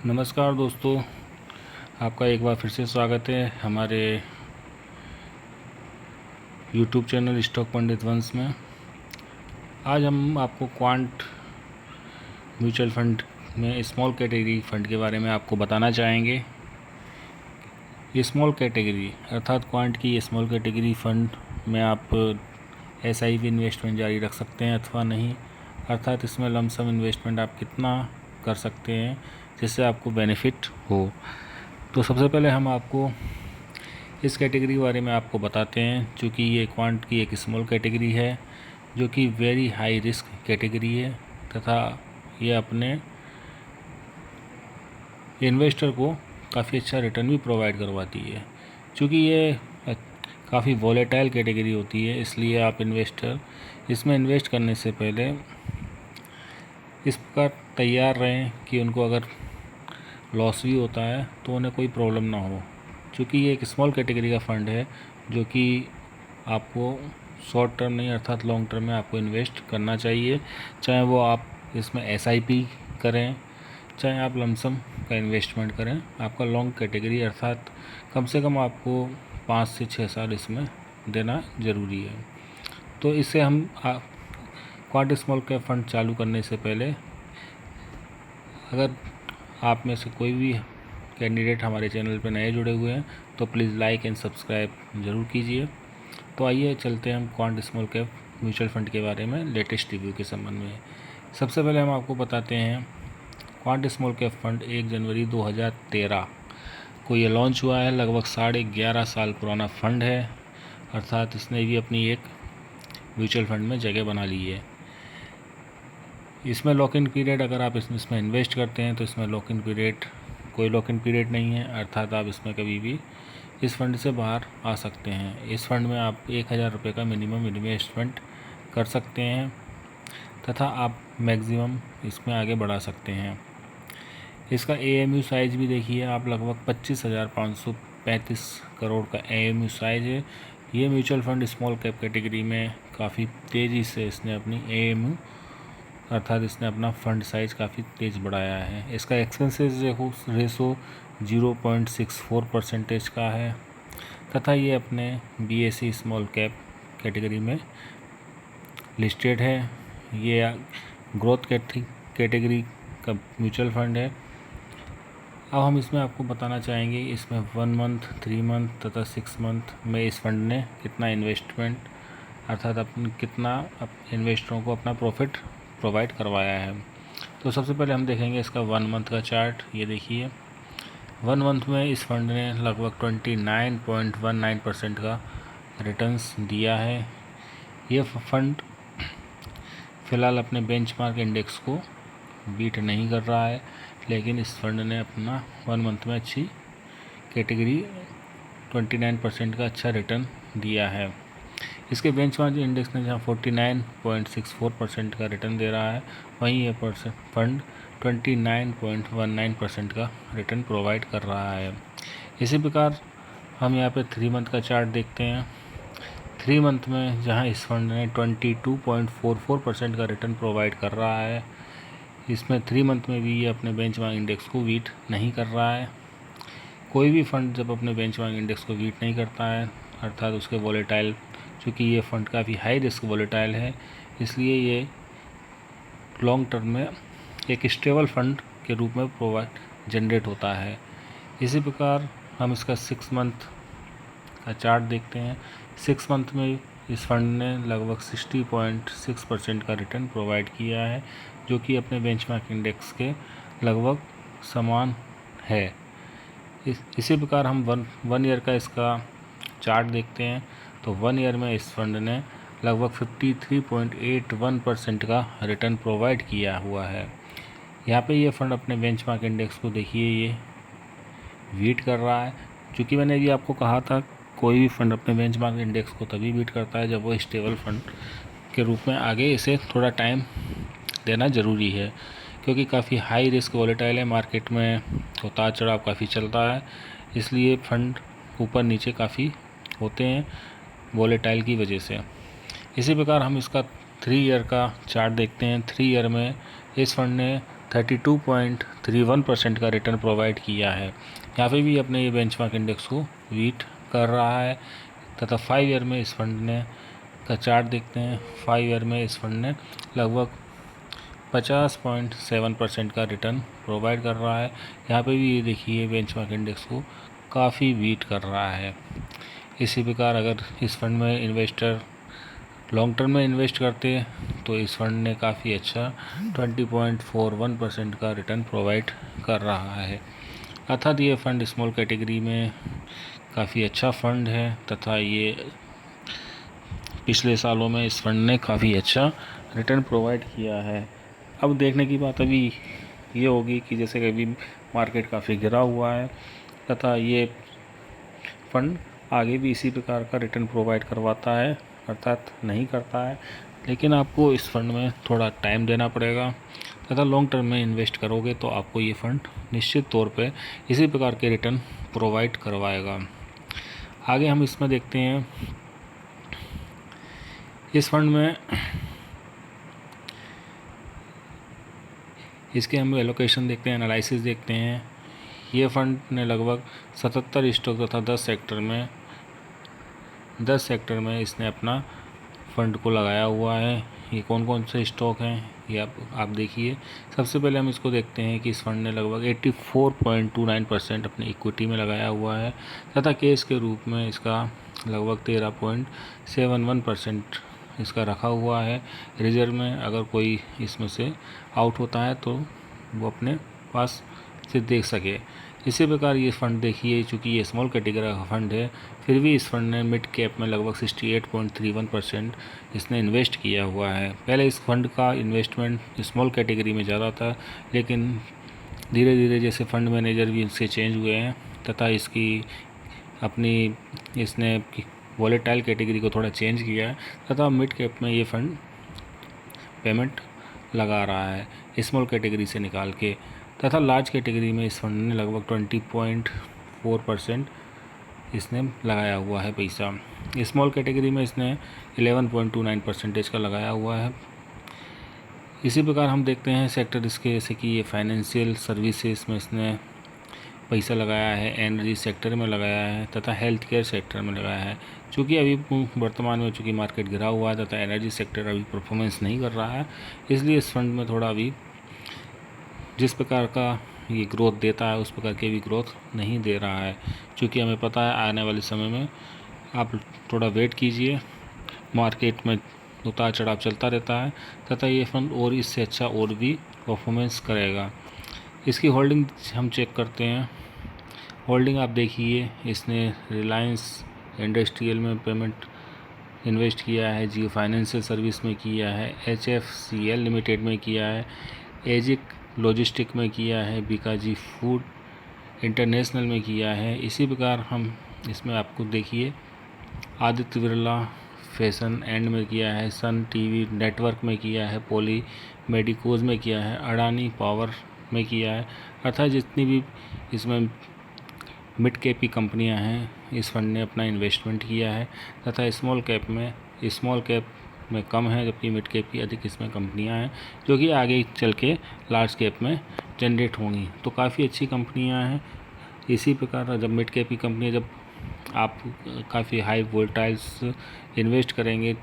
नमस्कार दोस्तों, आपका एक बार फिर से स्वागत है हमारे YouTube चैनल स्टॉक पंडित वंश में। आज हम आपको क्वांट म्यूचुअल फंड में स्मॉल कैटेगरी फंड के बारे में आपको बताना चाहेंगे। स्मॉल कैटेगरी अर्थात क्वांट की स्मॉल कैटेगरी फंड में आप SIP इन्वेस्टमेंट जारी रख सकते हैं अथवा नहीं, अर्थात इसमें लमसम इन्वेस्टमेंट आप कितना कर सकते हैं जिससे आपको बेनिफिट हो। तो सबसे पहले हम आपको इस कैटेगरी के बारे में आपको बताते हैं, चूँकि ये क्वांट की एक स्मॉल कैटेगरी है जो कि वेरी हाई रिस्क कैटेगरी है तथा ये अपने इन्वेस्टर को काफ़ी अच्छा रिटर्न भी प्रोवाइड करवाती है। चूँकि ये काफ़ी वॉलेटाइल कैटेगरी होती है, इसलिए आप इन्वेस्टर इसमें इन्वेस्ट करने से पहले इस प्रकार तैयार रहें कि उनको अगर लॉस भी होता है तो उन्हें कोई प्रॉब्लम ना हो। क्योंकि ये एक स्मॉल कैटेगरी का फंड है जो कि आपको शॉर्ट टर्म नहीं अर्थात लॉन्ग टर्म में आपको इन्वेस्ट करना चाहिए, चाहे वो आप इसमें SIP करें, चाहे आप लमसम का इन्वेस्टमेंट करें। आपका लॉन्ग कैटेगरी अर्थात कम से कम आपको 5 से 6 साल इसमें देना ज़रूरी है। तो इससे हम क्वांट स्मॉल कैप फंड चालू करने से पहले अगर आप में से कोई भी कैंडिडेट हमारे चैनल पर नए जुड़े हुए हैं तो प्लीज़ लाइक एंड सब्सक्राइब ज़रूर कीजिए। तो आइए चलते हैं हम quant small cap mutual fund के बारे में लेटेस्ट रिव्यू के संबंध में। सबसे पहले हम आपको बताते हैं क्वांट स्मॉल कैप फंड 1 जनवरी 2013 को ये लॉन्च हुआ है। लगभग 11.5 साल पुराना फंड है, अर्थात इसने भी अपनी एक म्यूचुअल फंड में जगह बना ली है। इसमें लॉक इन पीरियड, अगर आप इसमें इन्वेस्ट करते हैं तो इसमें लॉक इन पीरियड कोई लॉक इन पीरियड नहीं है, अर्थात आप इसमें कभी भी इस फंड से बाहर आ सकते हैं। इस फंड में आप 1000 रुपये का मिनिमम इन्वेस्टमेंट कर सकते हैं तथा आप मैक्सिमम इसमें आगे बढ़ा सकते हैं। इसका AMU साइज़ भी देखिए आप, लगभग 25,535 करोड़ का AMU साइज़ है। ये mutual fund small cap category में काफ़ी तेज़ी से इसने अपनी AMU अर्थात इसने अपना फंड साइज़ काफ़ी तेज़ बढ़ाया है। इसका एक्सपेंसेस रेशो 0.64% का है तथा ये अपने BSE स्मॉल कैप कैटेगरी में लिस्टेड है। ये ग्रोथ कैटेगरी का म्यूचुअल फंड है। अब हम इसमें आपको बताना चाहेंगे इसमें 1 मंथ, 3 मंथ तथा 6 मंथ में इस फंड ने कितना इन्वेस्टमेंट अर्थात कितना इन्वेस्टरों को अपना प्रॉफिट प्रोवाइड करवाया है। तो सबसे पहले हम देखेंगे इसका 1 मंथ का चार्ट। ये देखिए 1 मंथ में इस फंड ने लगभग 29.19% का रिटर्न्स दिया है। ये फंड फ़िलहाल अपने बेंचमार्क इंडेक्स को बीट नहीं कर रहा है, लेकिन इस फंड ने अपना 1 मंथ में अच्छी कैटेगरी 29% का अच्छा रिटर्न दिया है। इसके बेंचमार्क इंडेक्स ने जहां 49.64% का रिटर्न दे रहा है, वहीं ये फंड 29.19% का रिटर्न प्रोवाइड कर रहा है। इसी प्रकार हम यहाँ पे 3 मंथ का चार्ट देखते हैं। 3 मंथ में जहाँ इस फंड ने 22.44% का रिटर्न प्रोवाइड कर रहा है, इसमें 3 मंथ में भी ये अपने बेंचमार्क इंडेक्स को बीट नहीं कर रहा है। कोई भी फंड जब अपने बेंचमार्क इंडेक्स को बीट नहीं करता है अर्थात उसके वॉलेटाइल, चूँकि ये फंड काफ़ी हाई रिस्क वॉलेटाइल है, इसलिए ये लॉन्ग टर्म में एक स्टेबल फंड के रूप में जनरेट होता है। इसी प्रकार हम इसका 6 मंथ का चार्ट देखते हैं। 6 मंथ में इस फंड ने लगभग 60.6% का रिटर्न प्रोवाइड किया है, जो कि अपने बेंचमार्क इंडेक्स के लगभग समान है। इसी प्रकार हम वन ईयर का इसका चार्ट देखते हैं तो 1 ईयर में इस फंड ने लगभग 53.81% का रिटर्न प्रोवाइड किया हुआ है। यहाँ पे ये फंड अपने बेंचमार्क इंडेक्स को देखिए ये बीट कर रहा है। चूँकि मैंने भी आपको कहा था कोई भी फंड अपने बेंचमार्क इंडेक्स को तभी बीट करता है जब वो स्टेबल फंड के रूप में आगे इसे थोड़ा टाइम देना ज़रूरी है, क्योंकि काफ़ी हाई रिस्क वॉलेटाइल है। मार्केट में उतार चढ़ाव काफ़ी चलता है, इसलिए फंड ऊपर नीचे काफ़ी होते हैं वॉलेटाइल की वजह से। इसी प्रकार हम इसका 3 ईयर का चार्ट देखते हैं। 3 ईयर में इस फंड ने 32.31% का रिटर्न प्रोवाइड किया है। यहाँ पे भी अपने ये बेंचमार्क इंडेक्स को बीट कर रहा है तथा 5 ईयर में इस फंड ने का चार्ट देखते हैं। 5 ईयर में इस फंड ने लगभग 50.7% का रिटर्न प्रोवाइड कर रहा है। यहाँ पे भी ये देखिए बेंचमार्क इंडेक्स को काफ़ी बीट कर रहा है। इसी प्रकार अगर इस फंड में इन्वेस्टर लॉन्ग टर्म में इन्वेस्ट करते हैं तो इस फंड ने काफ़ी अच्छा 20.41% का रिटर्न प्रोवाइड कर रहा है। अर्थात ये फ़ंड स्मॉल कैटेगरी में काफ़ी अच्छा फ़ंड है तथा ये पिछले सालों में इस फंड ने काफ़ी अच्छा रिटर्न प्रोवाइड किया है। अब देखने की बात अभी ये होगी कि जैसे कि अभी मार्केट काफ़ी गिरा हुआ है तथा ये फंड आगे भी इसी प्रकार का रिटर्न प्रोवाइड करवाता है अर्थात नहीं करता है, लेकिन आपको इस फंड में थोड़ा टाइम देना पड़ेगा तथा लॉन्ग टर्म में इन्वेस्ट करोगे तो आपको ये फ़ंड निश्चित तौर पे इसी प्रकार के रिटर्न प्रोवाइड करवाएगा। आगे हम इसमें देखते हैं इस फंड में इसके हम एलोकेशन देखते हैं, एनालिसिस देखते हैं। ये फंड ने लगभग 77 स्टॉक तथा 10 सेक्टर में इसने अपना फ़ंड को लगाया हुआ है। ये कौन कौन से स्टॉक हैं ये आप देखिए। सबसे पहले हम इसको देखते हैं कि इस फंड ने लगभग 84.29% अपनी इक्विटी में लगाया हुआ है तथा कैश के रूप में इसका लगभग 13.71% इसका रखा हुआ है। रिजर्व में अगर कोई इसमें से आउट होता है तो वो अपने पास से देख सके। इसी प्रकार ये फ़ंड देखिए, चूँकि ये स्मॉल कैटेगरी का फ़ंड है फिर भी इस फंड ने मिड कैप में लगभग 68.31% इसने इन्वेस्ट किया हुआ है। पहले इस फंड का इन्वेस्टमेंट स्मॉल कैटेगरी में ज़्यादा था, लेकिन धीरे धीरे जैसे फंड मैनेजर भी इससे चेंज हुए हैं तथा इसकी अपनी इसने वॉलेटाइल कैटेगरी को थोड़ा चेंज किया है तथा मिड कैप में ये फ़ंड पेमेंट लगा रहा है स्मॉल कैटेगरी से निकाल के, तथा लार्ज कैटेगरी में इस फंड ने लगभग 20.4% इसने लगाया हुआ है पैसा। स्मॉल कैटेगरी में इसने 11.29% का लगाया हुआ है। इसी प्रकार हम देखते हैं सेक्टर इसके, जैसे कि ये फाइनेंशियल सर्विसेज में इसने पैसा लगाया है, एनर्जी सेक्टर में लगाया है तथा हेल्थ केयर सेक्टर में लगाया है। चूँकि अभी वर्तमान में चूँकि मार्केट गिरा हुआ है तथा एनर्जी सेक्टर अभी परफॉर्मेंस नहीं कर रहा है, इसलिए इस फंड में थोड़ा अभी जिस प्रकार का ये ग्रोथ देता है उस प्रकार की भी ग्रोथ नहीं दे रहा है। क्योंकि हमें पता है आने वाले समय में आप थोड़ा वेट कीजिए, मार्केट में उतार चढ़ाव चलता रहता है तथा ये फंड और इससे अच्छा और भी परफॉर्मेंस करेगा। इसकी होल्डिंग हम चेक करते हैं। होल्डिंग आप देखिए, इसने रिलायंस इंडस्ट्रियल में पेमेंट इन्वेस्ट किया है, जियो फाइनेंशियल सर्विस में किया है, HFCL लिमिटेड में किया है, एजिक लॉजिस्टिक में किया है, बीकाजी फूड इंटरनेशनल में किया है। इसी प्रकार हम इसमें आपको देखिए आदित्य बिरला फैशन एंड में किया है, सन टीवी नेटवर्क में किया है, पॉली मेडिकोज में किया है, अडानी पावर में किया है। अर्थात जितनी भी इसमें मिड कैप की कंपनियां हैं इस फंड ने अपना इन्वेस्टमेंट किया है तथा स्मॉल कैप में कम है, जबकि मिड कैप की अधिक इसमें कंपनियां हैं जो कि आगे चल के लार्ज कैप में जनरेट होंगी। तो काफ़ी अच्छी कंपनियां हैं। इसी प्रकार जब मिड कैप की कंपनियां जब आप काफ़ी हाई वोल्टाइल्स इन्वेस्ट करेंगे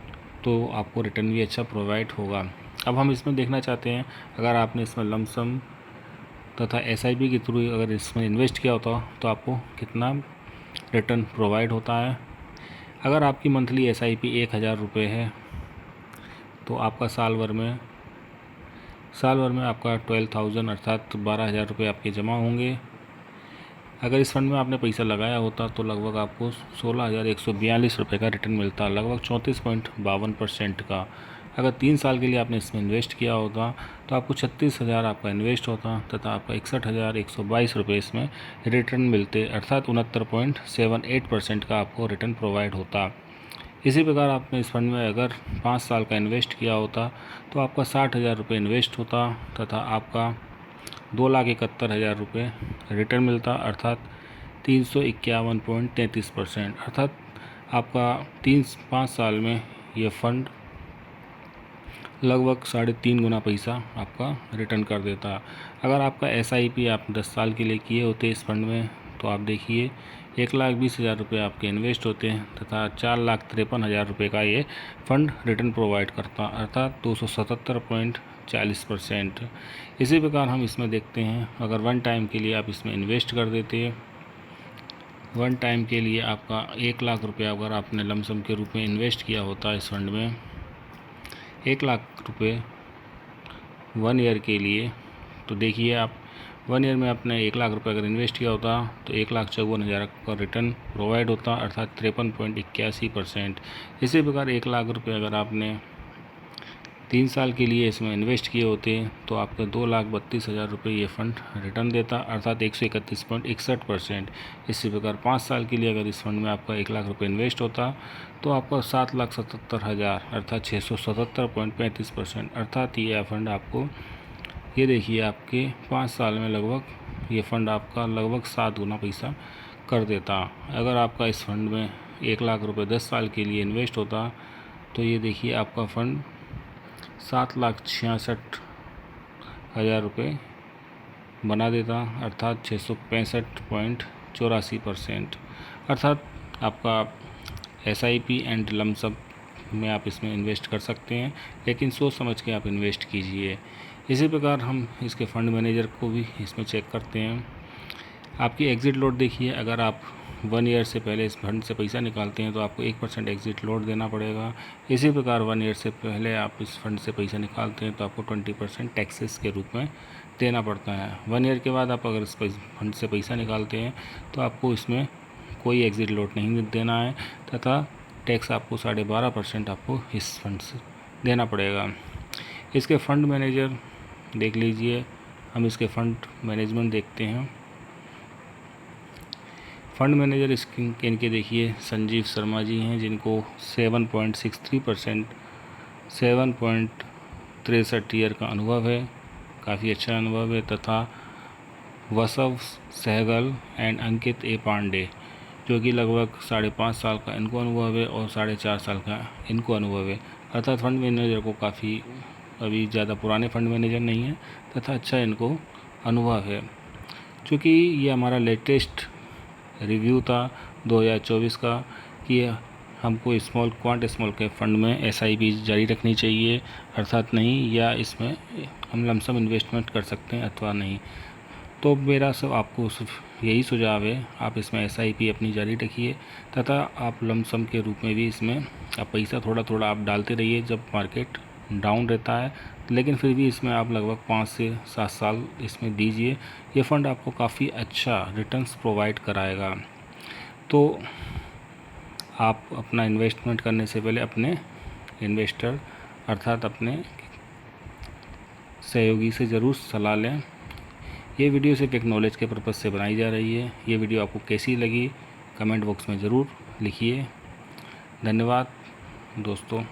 तो आपको रिटर्न भी अच्छा प्रोवाइड होगा। अब हम इसमें देखना चाहते हैं अगर आपने इसमें लमसम तथा SIP के थ्रू अगर इसमें इन्वेस्ट किया होता तो आपको कितना रिटर्न प्रोवाइड होता है। अगर आपकी मंथली SIP 1000 रुपये है तो आपका साल भर में आपका 12,000 अर्थात 12,000 रुपये आपके जमा होंगे। अगर इस फंड में आपने पैसा लगाया होता तो लगभग आपको 16,142 रुपये का रिटर्न मिलता, लगभग 34.52% का। अगर 3 साल के लिए आपने इसमें इन्वेस्ट किया होता तो आपको 36,000 आपका इन्वेस्ट होता तथा आपका 61,122 रुपये इसमें रिटर्न मिलते, अर्थात 69.78% का आपको रिटर्न प्रोवाइड होता। इसी प्रकार आपने इस फंड में अगर 5 साल का इन्वेस्ट किया होता तो आपका 60,000 रुपये इन्वेस्ट होता तथा आपका 2,71,000 रुपये रिटर्न मिलता, अर्थात 351.33%। अर्थात आपका 5 साल में ये फ़ंड लगभग 3.5 गुना पैसा आपका रिटर्न कर देता। अगर आपका SIP आप 10 साल के लिए किए होते इस फंड में, तो आप देखिए 1,20,000 रुपये आपके इन्वेस्ट होते हैं तथा 4,53,000 रुपये का ये फ़ंड रिटर्न प्रोवाइड करता, अर्थात 277.40%। इसी प्रकार हम इसमें देखते हैं, अगर वन टाइम के लिए आप इसमें इन्वेस्ट कर देते हैं, वन टाइम के लिए आपका 1,00,000 रुपये अगर आपने लमसम के रूप में इन्वेस्ट किया होता इस फंड में, 1,00,000 रुपये 1 ईयर के लिए, तो देखिए आप 1 ईयर में आपने 1,00,000 रुपये अगर इन्वेस्ट किया होता तो 1,54,000 का रिटर्न प्रोवाइड होता, अर्थात 53.81%। इसी प्रकार 1,00,000 रुपये अगर आपने 3 साल के लिए इसमें इन्वेस्ट किए होते तो आपके 2,32,000 रुपये ये फ़ंड रिटर्न देता, अर्थात 131.61%। इसी प्रकार 5 साल के लिए अगर इस फंड में आपका 1,00,000 रुपये इन्वेस्ट होता तो आपका 7,77,000 अर्थात 677.35%, अर्थात ये फंड आपको, ये देखिए आपके 5 साल में लगभग ये फ़ंड आपका लगभग 7 गुना पैसा कर देता। अगर आपका इस फंड में 1,00,000 रुपये 10 साल के लिए इन्वेस्ट होता तो ये देखिए आपका फ़ंड 7,66,000 रुपये बना देता, अर्थात 665.84%। अर्थात आपका SIP एंड लमसम में आप इसमें इन्वेस्ट कर सकते हैं, लेकिन सोच समझ के आप इन्वेस्ट कीजिए। इसी प्रकार हम इसके फ़ंड मैनेजर को भी इसमें चेक करते हैं। आपकी एग्ज़िट लोड देखिए, अगर आप 1 ईयर से पहले इस फंड से पैसा निकालते हैं तो आपको 1% एग्ज़िट लोड देना पड़ेगा। इसी प्रकार 1 ईयर से पहले आप इस फंड से पैसा निकालते हैं तो आपको 20% टैक्सेस के रूप में देना पड़ता है। 1 ईयर के बाद आप अगर इस फंड से पैसा निकालते हैं तो आपको इसमें कोई एग्ज़िट लोड नहीं देना है तथा टैक्स आपको 12.5% आपको इस फंड से देना पड़ेगा। इसके फ़ंड मैनेजर देख लीजिए, हम इसके फ़ंड मैनेजमेंट देखते हैं। फ़ंड मैनेजर इनके देखिए संजीव शर्मा जी हैं, जिनको 7.63%, 7.63 ईयर का अनुभव है, काफ़ी अच्छा अनुभव है, तथा वसव सहगल एंड अंकित ए पांडे, जो कि लगभग 5.5 साल का इनको अनुभव है और 4.5 साल का इनको अनुभव है। अर्थात फ़ंड मैनेजर को काफ़ी अभी ज़्यादा पुराने फ़ंड मैनेजर नहीं है तथा अच्छा इनको अनुभव है। चूँकि ये हमारा लेटेस्ट रिव्यू था 2024 का कि हमको स्मॉल के फ़ंड में SIP जारी रखनी चाहिए अर्थात नहीं, या इसमें हम लमसम इन्वेस्टमेंट कर सकते हैं अथवा नहीं। तो मेरा सब आपको यही सुझाव है, आप इसमें SIP अपनी जारी रखिए तथा आप लमसम के रूप में भी इसमें आप पैसा थोड़ा थोड़ा आप डालते रहिए जब मार्केट डाउन रहता है, लेकिन फिर भी इसमें आप लगभग 5 से 7 साल इसमें दीजिए। ये फ़ंड आपको काफ़ी अच्छा रिटर्न्स प्रोवाइड कराएगा। तो आप अपना इन्वेस्टमेंट करने से पहले अपने इन्वेस्टर अर्थात अपने सहयोगी से ज़रूर सलाह लें। ये वीडियो सिर्फ एक नॉलेज के पर्पज़ से बनाई जा रही है। ये वीडियो आपको कैसी लगी कमेंट बॉक्स में ज़रूर लिखिए। धन्यवाद दोस्तों।